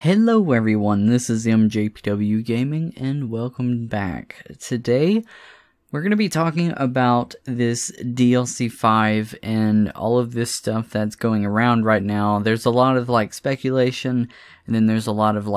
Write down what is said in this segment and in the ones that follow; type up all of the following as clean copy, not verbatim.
Hello everyone, this is MJPWGaming and welcome back. Today, we're going to be talking about this DLC 5 and all of this stuff that's going around right now. There's a lot of speculation, and then there's a lot of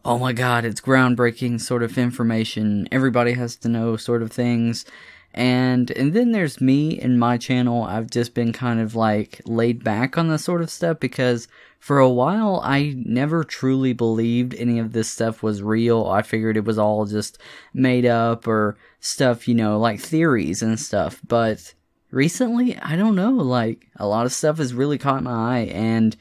oh my god, it's groundbreaking sort of information, everybody has to know sort of things. And then there's me and my channel. I've just been kind of laid back on this sort of stuff because for a while I never truly believed any of this stuff was real. I figured it was all just made up or stuff, like theories and stuff. But recently, I don't know, a lot of stuff has really caught my eye, and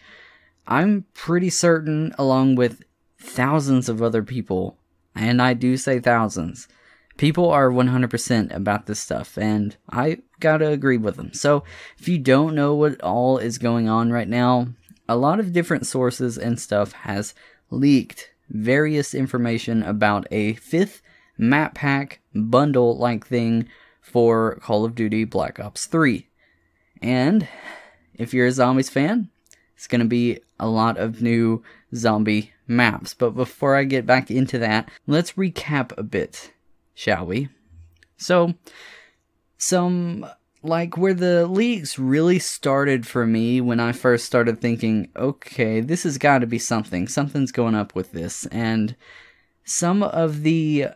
I'm pretty certain, along with thousands of other people, and I do say thousands, people are 100% about this stuff, and I gotta agree with them. So, if you don't know what all is going on right now, a lot of different sources and stuff has leaked various information about a 5th map pack bundle-like thing for Call of Duty Black Ops 3. And, if you're a Zombies fan, it's gonna be a lot of new zombie maps. But before I get back into that, let's recap a bit, shall we? So, where the leaks really started for me when I first started thinking, okay, this has got to be something's going up with this, and some of the,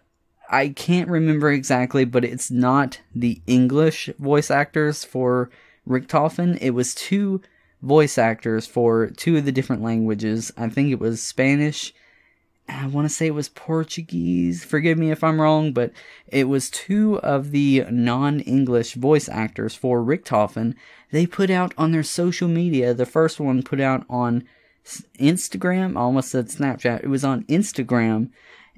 I can't remember exactly, but it's not the English voice actors for Richtofen. It was 2 voice actors for 2 of the different languages. I think it was Spanish, I want to say it was Portuguese, forgive me if I'm wrong, but it was 2 of the non-English voice actors for Richtofen. They put out on their social media, the first one put out on Instagram, I almost said Snapchat, it was on Instagram,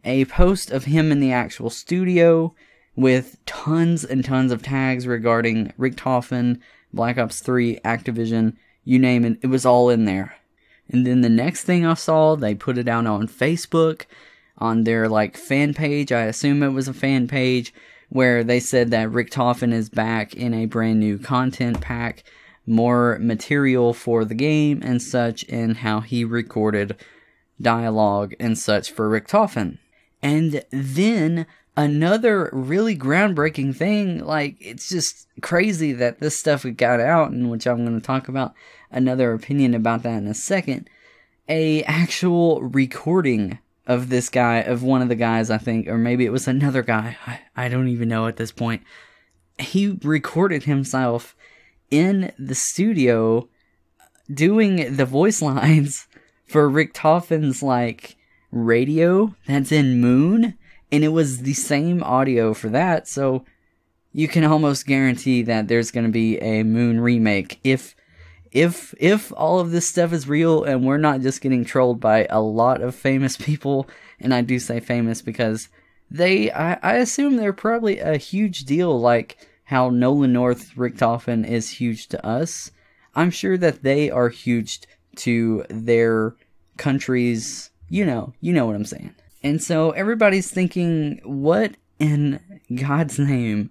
a post of him in the actual studio with tons and tons of tags regarding Richtofen, Black Ops 3, Activision, you name it, it was all in there. And then the next thing I saw, they put it out on Facebook, on their fan page. I assume it was a fan page, where they said that Richtofen is back in a brand new content pack, more material for the game and such, and how he recorded dialogue and such for Richtofen. And then another really groundbreaking thing, it's just crazy that this stuff got out, and which I'm going to talk about another opinion about that in a second, a actual recording of this guy, of one of the guys, I think, or maybe it was another guy, I don't even know at this point. He recorded himself in the studio doing the voice lines for Richtofen's radio that's in Moon, and it was the same audio for that, so you can almost guarantee that there's going to be a Moon remake if all of this stuff is real and we're not just getting trolled by a lot of famous people. And I do say famous because I assume they're probably a huge deal, like how Nolan North Richtofen is huge to us. I'm sure that they are huge to their countries, you know what I'm saying. And so everybody's thinking, what in God's name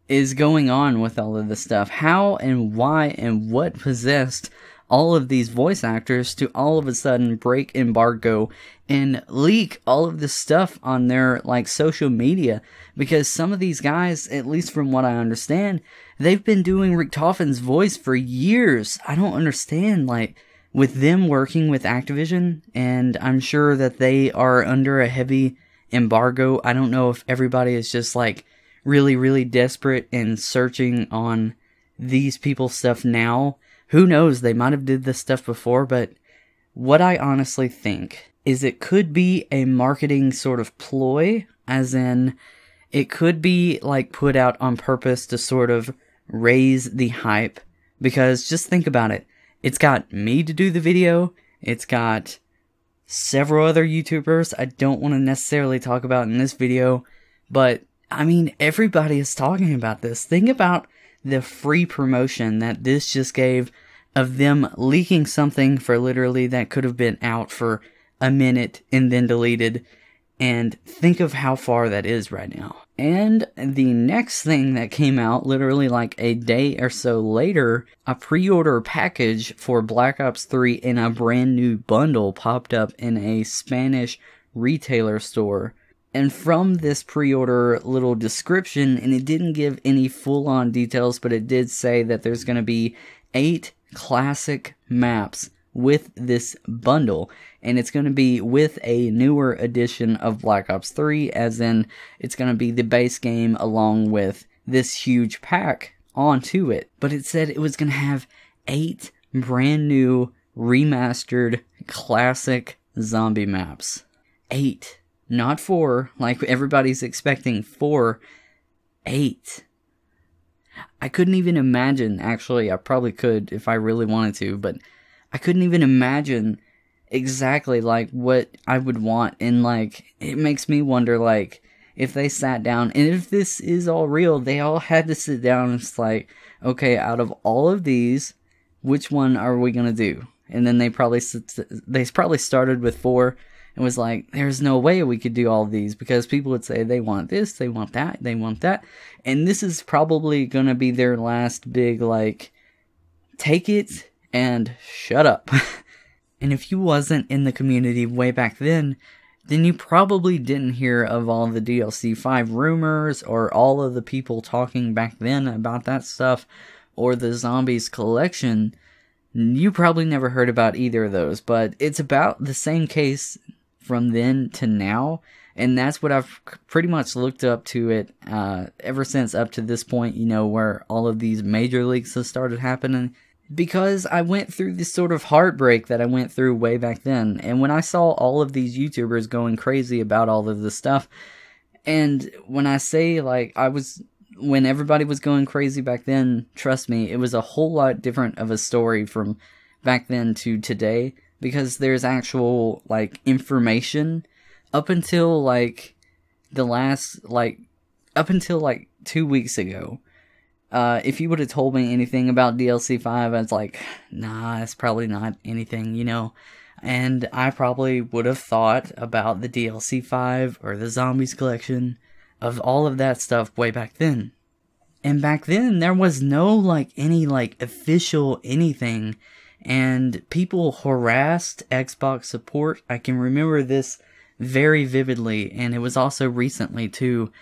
is going on with all of this stuff? How and why and what possessed all of these voice actors to all of a sudden break embargo and leak all of this stuff on their social media? Because some of these guys, at least from what I understand, they've been doing Richtofen's voice for years. I don't understand, with them working with Activision, and I'm sure that they are under a heavy embargo. I don't know if everybody is just really, really desperate and searching on these people's stuff now. Who knows, they might have did this stuff before, but what I honestly think is it could be a marketing sort of ploy, as in, it could be put out on purpose to sort of raise the hype, because just think about it. It's got me to do the video, it's got several other YouTubers I don't want to necessarily talk about in this video, but I mean, everybody is talking about this. Think about the free promotion that this just gave of them leaking something for literally that could have been out for a minute and then deleted. And think of how far that is right now. And the next thing that came out, literally like a day or so later, a pre-order package for Black Ops 3 in a brand new bundle popped up in a Spanish retailer store. And from this pre-order little description, and it didn't give any full-on details, but it did say that there's going to be 8 classic maps with this bundle, and it's going to be with a newer edition of Black Ops 3, as in it's going to be the base game along with this huge pack onto it. But it said it was going to have 8 brand new remastered classic zombie maps. 8, not 4 like everybody's expecting. 4, 8. I couldn't even imagine, actually I probably could if I really wanted to, but I couldn't even imagine exactly like what I would want, and like it makes me wonder like if they sat down, and if this is all real, they all had to sit down and it's like, okay, out of all of these, which one are we gonna do? And then they probably started with 4 and was like, there's no way we could do all of these, because people would say they want this, they want that, they want that, and this is probably gonna be their last big like take it and shut up. And if you wasn't in the community way back then you probably didn't hear of all the DLC 5 rumors, or all of the people talking back then about that stuff, or the Zombies collection. You probably never heard about either of those, but it's about the same case from then to now, and that's what I've pretty much looked up to it ever since up to this point, you know, where all of these major leaks have started happening. Because I went through this sort of heartbreak that I went through way back then. And when I saw all of these YouTubers going crazy about all of this stuff, and when I say like when everybody was going crazy back then, trust me, it was a whole lot different of a story from back then to today. Because there's actual like information up until like 2 weeks ago. If you would have told me anything about DLC 5, I was like, nah, it's probably not anything, you know. And I probably would have thought about the DLC 5 or the Zombies collection of all of that stuff way back then. And back then, there was no like any like official anything. And people harassed Xbox support. I can remember this very vividly, and it was also recently too.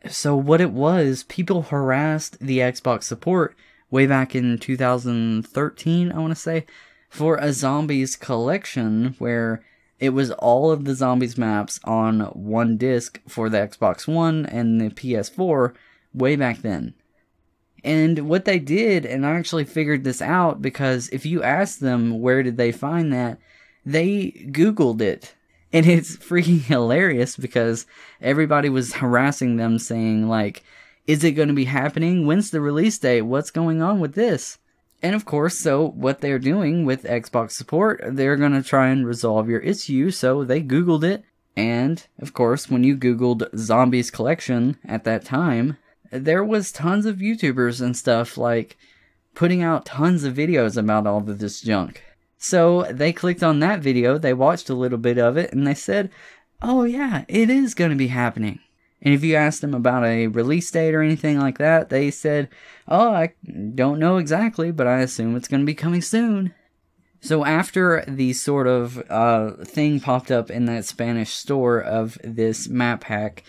So what it was, people harassed the Xbox support way back in 2013, I want to say, for a Zombies collection where it was all of the Zombies maps on one disc for the Xbox One and the PS4 way back then. And what they did, and I actually figured this out, because if you ask them where did they find that, they Googled it. And it's freaking hilarious because everybody was harassing them saying like, is it going to be happening? When's the release date? What's going on with this? And of course, so what they're doing with Xbox support, they're going to try and resolve your issue. So they Googled it. And of course, when you Googled Zombies collection at that time, there was tons of YouTubers and stuff like putting out tons of videos about all of this junk. So they clicked on that video, they watched a little bit of it, and they said, oh yeah, it is going to be happening. And if you asked them about a release date or anything like that, they said, oh, I don't know exactly, but I assume it's going to be coming soon. So after the sort of thing popped up in that Spanish store of this map hack,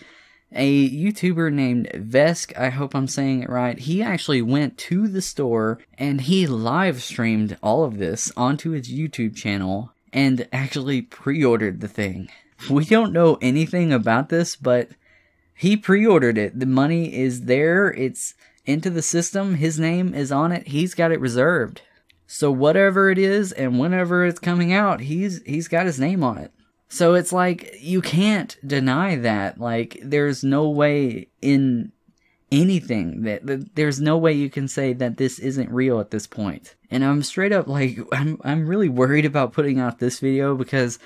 a YouTuber named Vesk, I hope I'm saying it right, he actually went to the store and he live streamed all of this onto his YouTube channel and actually pre-ordered the thing. We don't know anything about this, but he pre-ordered it. The money is there, it's into the system, his name is on it, he's got it reserved. So whatever it is and whenever it's coming out, he's got his name on it. So it's like, you can't deny that. Like, there's no way in anything that there's no way you can say that this isn't real at this point. And I'm straight up like, I'm really worried about putting out this video, because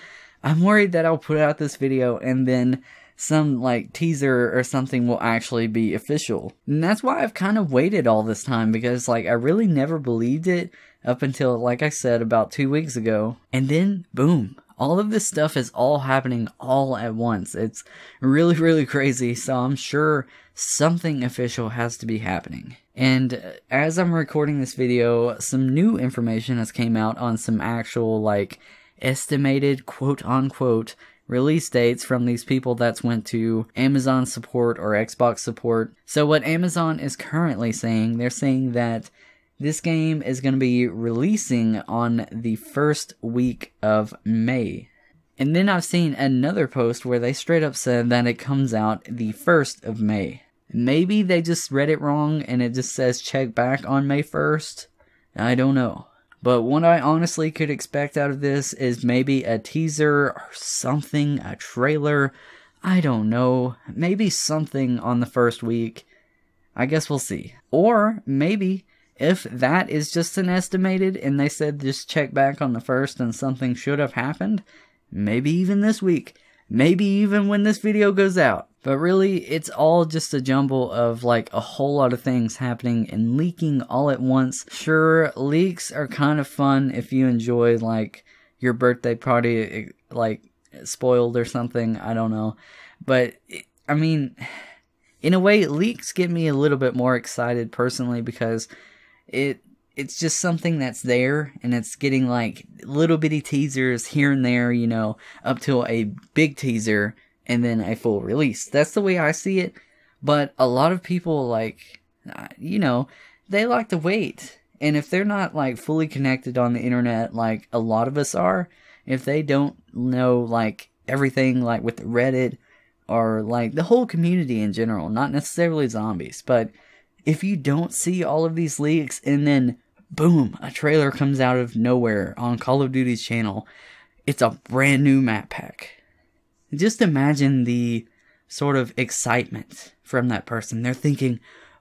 I'm worried that I'll put out this video and then some like teaser or something will actually be official. And that's why I've kind of waited all this time, because like I really never believed it up until, like I said, about 2 weeks ago. And then boom, All of this stuff is all happening all at once. It's really, really crazy, so I'm sure something official has to be happening. And as I'm recording this video, some new information has came out on some actual, like, estimated quote-unquote release dates from these people that's went to Amazon support or Xbox support. So what Amazon is currently saying, they're saying that this game is going to be releasing on the first week of May. And then I've seen another post where they straight up said that it comes out the 1st of May. Maybe they just read it wrong and it just says check back on May 1st. I don't know. But what I honestly could expect out of this is maybe a teaser or something, a trailer. I don't know. Maybe something on the first week. I guess we'll see. Or maybe if that is just an estimated and they said just check back on the 1st and something should have happened, maybe even this week, maybe even when this video goes out. But really, it's all just a jumble of like a whole lot of things happening and leaking all at once. Sure, leaks are kind of fun if you enjoy like your birthday party like spoiled or something, I don't know. But I mean, in a way, leaks get me a little bit more excited personally because it's just something that's there, and it's getting like little bitty teasers here and there, you know, up to a big teaser and then a full release. That's the way I see it. But a lot of people, like, you know, they like to wait. And if they're not like fully connected on the internet like a lot of us are, if they don't know like everything like with Reddit or like the whole community in general, not necessarily zombies, but if you don't see all of these leaks and then, boom, a trailer comes out of nowhere on Call of Duty's channel, it's a brand new map pack. Just imagine the sort of excitement from that person. They're thinking,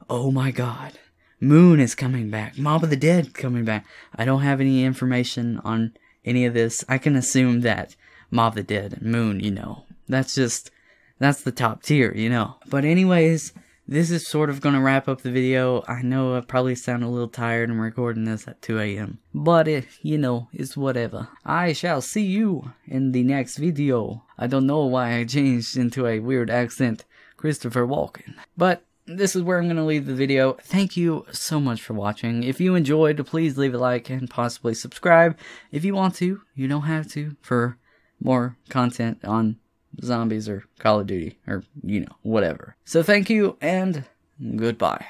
oh my god, Moon is coming back, Mob of the Dead coming back. I don't have any information on any of this. I can assume that Mob of the Dead and Moon, you know, that's the top tier, you know. But anyways, this is sort of going to wrap up the video. I know I probably sound a little tired. I'm recording this at 2 a.m. But, you know, it's whatever. I shall see you in the next video. I don't know why I changed into a weird accent, Christopher Walken. But this is where I'm going to leave the video. Thank you so much for watching. If you enjoyed, please leave a like and possibly subscribe. If you want to, you don't have to, for more content on zombies or Call of Duty or, you know, whatever. So thank you and goodbye.